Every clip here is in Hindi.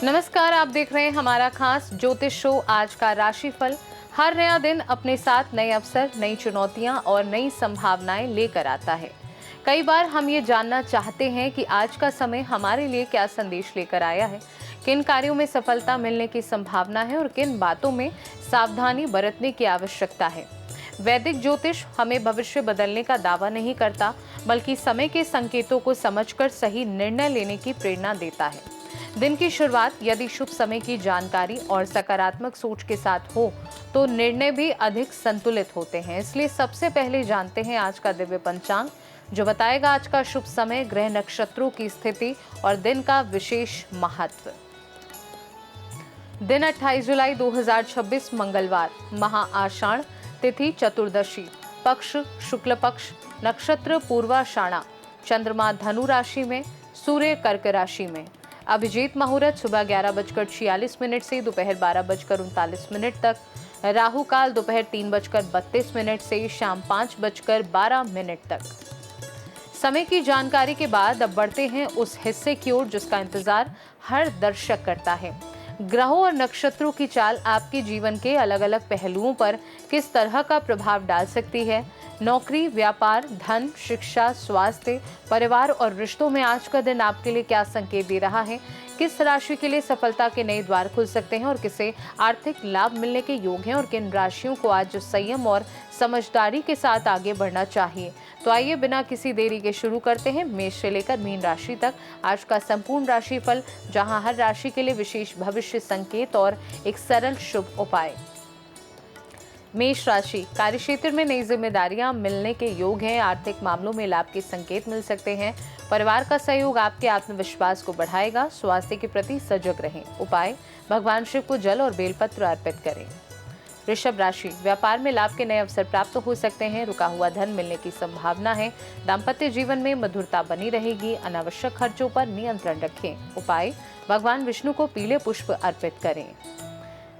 नमस्कार, आप देख रहे हैं हमारा खास ज्योतिष शो आज का राशिफल। हर नया दिन अपने साथ नए अवसर, नई चुनौतियां और नई संभावनाएं लेकर आता है। कई बार हम ये जानना चाहते हैं कि आज का समय हमारे लिए क्या संदेश लेकर आया है, किन कार्यों में सफलता मिलने की संभावना है और किन बातों में सावधानी बरतने की आवश्यकता है। वैदिक ज्योतिष हमें भविष्य बदलने का दावा नहीं करता, बल्कि समय के संकेतों को समझकर सही निर्णय लेने की प्रेरणा देता है। दिन की शुरुआत यदि शुभ समय की जानकारी और सकारात्मक सोच के साथ हो तो निर्णय भी अधिक संतुलित होते हैं। इसलिए सबसे पहले जानते हैं आज का दिव्य पंचांग, जो बताएगा आज का शुभ समय, ग्रह नक्षत्रों की स्थिति और दिन का विशेष महत्व। दिन 28 जुलाई 2026 मंगलवार, महा आषाढ़, तिथि चतुर्दशी, पक्ष शुक्ल पक्ष, नक्षत्र पूर्वाषाढ़ा, चंद्रमा धनु राशि में, सूर्य कर्क राशि में। अभिजीत मुहूर्त सुबह 11:46 से दोपहर 12:39 तक, राहु काल दोपहर 3:32 से शाम 5:12 तक। समय की जानकारी के बाद अब बढ़ते हैं उस हिस्से की ओर जिसका इंतजार हर दर्शक करता है। ग्रहों और नक्षत्रों की चाल आपके जीवन के अलग अलग पहलुओं पर किस तरह का प्रभाव डाल सकती है। नौकरी, व्यापार, धन, शिक्षा, स्वास्थ्य, परिवार और रिश्तों में आज का दिन आपके लिए क्या संकेत दे रहा है। किस राशि के लिए सफलता के नए द्वार खुल सकते हैं और किसे आर्थिक लाभ मिलने के योग हैं और किन राशियों को आज संयम और समझदारी के साथ आगे बढ़ना चाहिए। तो आइए बिना किसी देरी के शुरू करते हैं मेष से लेकर मीन राशि तक आज का संपूर्ण राशिफल, जहां हर राशि के लिए विशेष भविष्य संकेत और एक सरल शुभ उपाय। मेष राशि, कार्यक्षेत्र में नई जिम्मेदारियां मिलने के योग हैं। आर्थिक मामलों में लाभ के संकेत मिल सकते हैं। परिवार का सहयोग आपके आत्मविश्वास को बढ़ाएगा। स्वास्थ्य के प्रति सजग रहें। उपाय, भगवान शिव को जल और बेलपत्र अर्पित करें। वृषभ राशि, व्यापार में लाभ के नए अवसर प्राप्त हो सकते हैं। रुका हुआ धन मिलने की संभावना है। दाम्पत्य जीवन में मधुरता बनी रहेगी। अनावश्यक खर्चों पर नियंत्रण रखें। उपाय, भगवान विष्णु को पीले पुष्प अर्पित करें।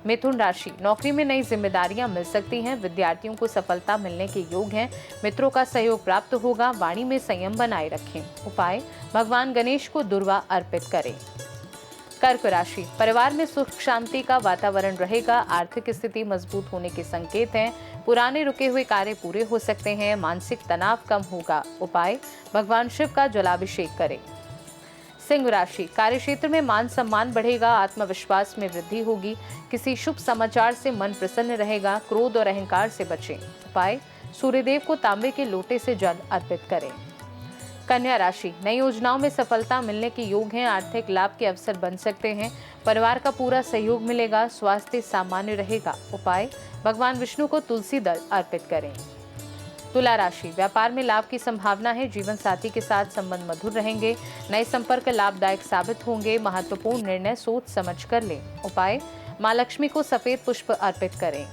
मिथुन राशि, नौकरी में नई जिम्मेदारियां मिल सकती हैं। विद्यार्थियों को सफलता मिलने के योग हैं। मित्रों का सहयोग प्राप्त होगा। वाणी में संयम बनाए रखें। उपाय, भगवान गणेश को दुर्वा अर्पित करें। कर्क राशि, परिवार में सुख शांति का वातावरण रहेगा। आर्थिक स्थिति मजबूत होने के संकेत हैं। पुराने रुके हुए कार्य पूरे हो सकते हैं। मानसिक तनाव कम होगा। उपाय, भगवान शिव का जलाभिषेक करें। सिंह राशि, कार्यक्षेत्र में मान सम्मान बढ़ेगा। आत्मविश्वास में वृद्धि होगी। किसी शुभ समाचार से मन प्रसन्न रहेगा। क्रोध और अहंकार से बचें। उपाय, सूर्यदेव को तांबे के लोटे से जल अर्पित करें। कन्या राशि, नई योजनाओं में सफलता मिलने के योग हैं। आर्थिक लाभ के अवसर बन सकते हैं। परिवार का पूरा सहयोग मिलेगा। स्वास्थ्य सामान्य रहेगा। उपाय, भगवान विष्णु को तुलसी दल अर्पित करें। तुला राशि, व्यापार में लाभ की संभावना है। जीवन साथी के साथ संबंध मधुर रहेंगे। नए संपर्क लाभदायक साबित होंगे। महत्वपूर्ण निर्णय सोच समझ कर लें। उपाय, मां लक्ष्मी को सफेद पुष्प अर्पित करें।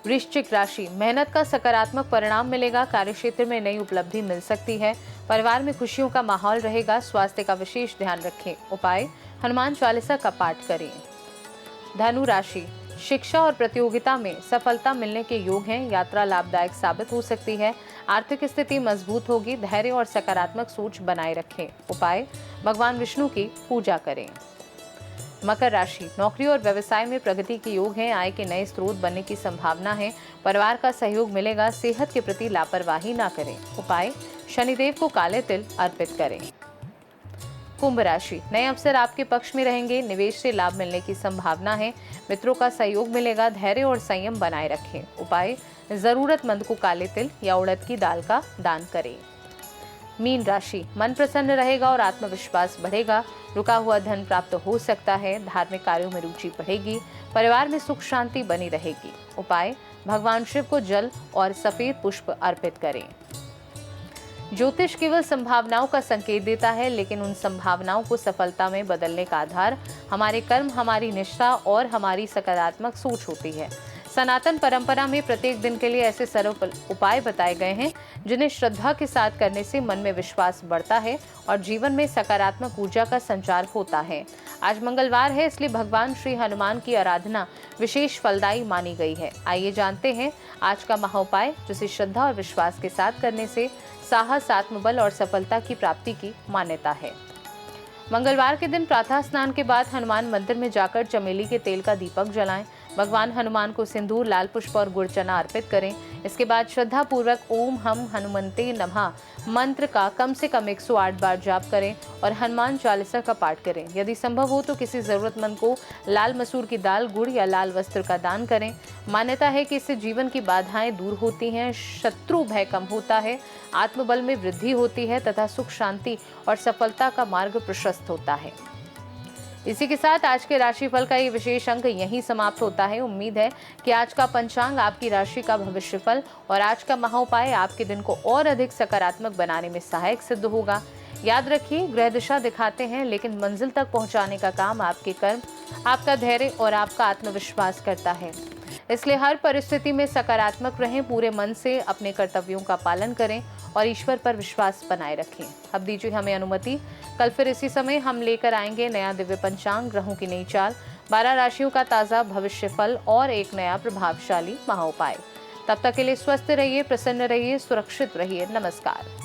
वृश्चिक राशि, मेहनत का सकारात्मक परिणाम मिलेगा। कार्यक्षेत्र में नई उपलब्धि मिल सकती है। परिवार में खुशियों का माहौल रहेगा। स्वास्थ्य का विशेष ध्यान रखें। उपाय, हनुमान चालीसा का पाठ करें। धनु राशि, शिक्षा और प्रतियोगिता में सफलता मिलने के योग हैं। यात्रा लाभदायक साबित हो सकती है। आर्थिक स्थिति मजबूत होगी। धैर्य और सकारात्मक सोच बनाए रखें। उपाय, भगवान विष्णु की पूजा करें। मकर राशि, नौकरी और व्यवसाय में प्रगति के योग हैं। आय के नए स्रोत बनने की संभावना है। परिवार का सहयोग मिलेगा। सेहत के प्रति लापरवाही ना करें। उपाय, शनिदेव को काले तिल अर्पित करें। कुंभ राशि, नए अवसर आपके पक्ष में रहेंगे। निवेश से लाभ मिलने की संभावना है। मित्रों का सहयोग मिलेगा। धैर्य और संयम बनाए रखें। उपाय, जरूरतमंद को काले तिल या उड़द की दाल का दान करें। मीन राशि, मन प्रसन्न रहेगा और आत्मविश्वास बढ़ेगा। रुका हुआ धन प्राप्त हो सकता है। धार्मिक कार्यों में रुचि बढ़ेगी। परिवार में सुख शांति बनी रहेगी। उपाय, भगवान शिव को जल और सफेद पुष्प अर्पित करें। ज्योतिष केवल संभावनाओं का संकेत देता है, लेकिन उन संभावनाओं को सफलता में बदलने का आधार हमारे कर्म, हमारी निष्ठा और हमारी सकारात्मक सोच होती है। सनातन परंपरा में प्रत्येक दिन के लिए ऐसे सरल उपाय बताए गए हैं जिन्हें श्रद्धा के साथ करने से मन में विश्वास बढ़ता है और जीवन में सकारात्मक ऊर्जा का संचार होता है। आज मंगलवार है, इसलिए भगवान श्री हनुमान की आराधना विशेष फलदायी मानी गई है। आइए जानते हैं आज का महाउपाय, जिसे श्रद्धा और विश्वास के साथ करने से साहस, आत्मबल और सफलता की प्राप्ति की मान्यता है। मंगलवार के दिन प्रातः स्नान के बाद हनुमान मंदिर में जाकर चमेली के तेल का दीपक जलाएं। भगवान हनुमान को सिंदूर, लाल पुष्प और गुड़ चना अर्पित करें। इसके बाद श्रद्धा पूर्वक ओम हम हनुमंते नमः मंत्र का कम से कम 108 बार जाप करें और हनुमान चालीसा का पाठ करें। यदि संभव हो तो किसी जरूरतमंद को लाल मसूर की दाल, गुड़ या लाल वस्त्र का दान करें। मान्यता है कि इससे जीवन की बाधाएं दूर होती हैं, शत्रु भय कम होता है, आत्मबल में वृद्धि होती है तथा सुख, शांति और सफलता का मार्ग प्रशस्त होता है। इसी के साथ आज के राशिफल का ये विशेष अंक यहीं समाप्त होता है। उम्मीद है कि आज का पंचांग आपकी राशि का भविष्यफल और आज का महाउपाय आपके दिन को और अधिक सकारात्मक बनाने में सहायक सिद्ध होगा। याद रखिए, ग्रह दिशा दिखाते हैं लेकिन मंजिल तक पहुंचाने का काम आपके कर्म, आपका धैर्य और आपका आत्मविश्वास करता है। इसलिए हर परिस्थिति में सकारात्मक रहें, पूरे मन से अपने कर्तव्यों का पालन करें और ईश्वर पर विश्वास बनाए रखें। अब दीजिए हमें अनुमति, कल फिर इसी समय हम लेकर आएंगे नया दिव्य पंचांग, ग्रहों की नई चाल, 12 राशियों का ताज़ा भविष्य फल और एक नया प्रभावशाली महाउपाय। तब तक के लिए स्वस्थ रहिए, प्रसन्न रहिए, सुरक्षित रहिए। नमस्कार।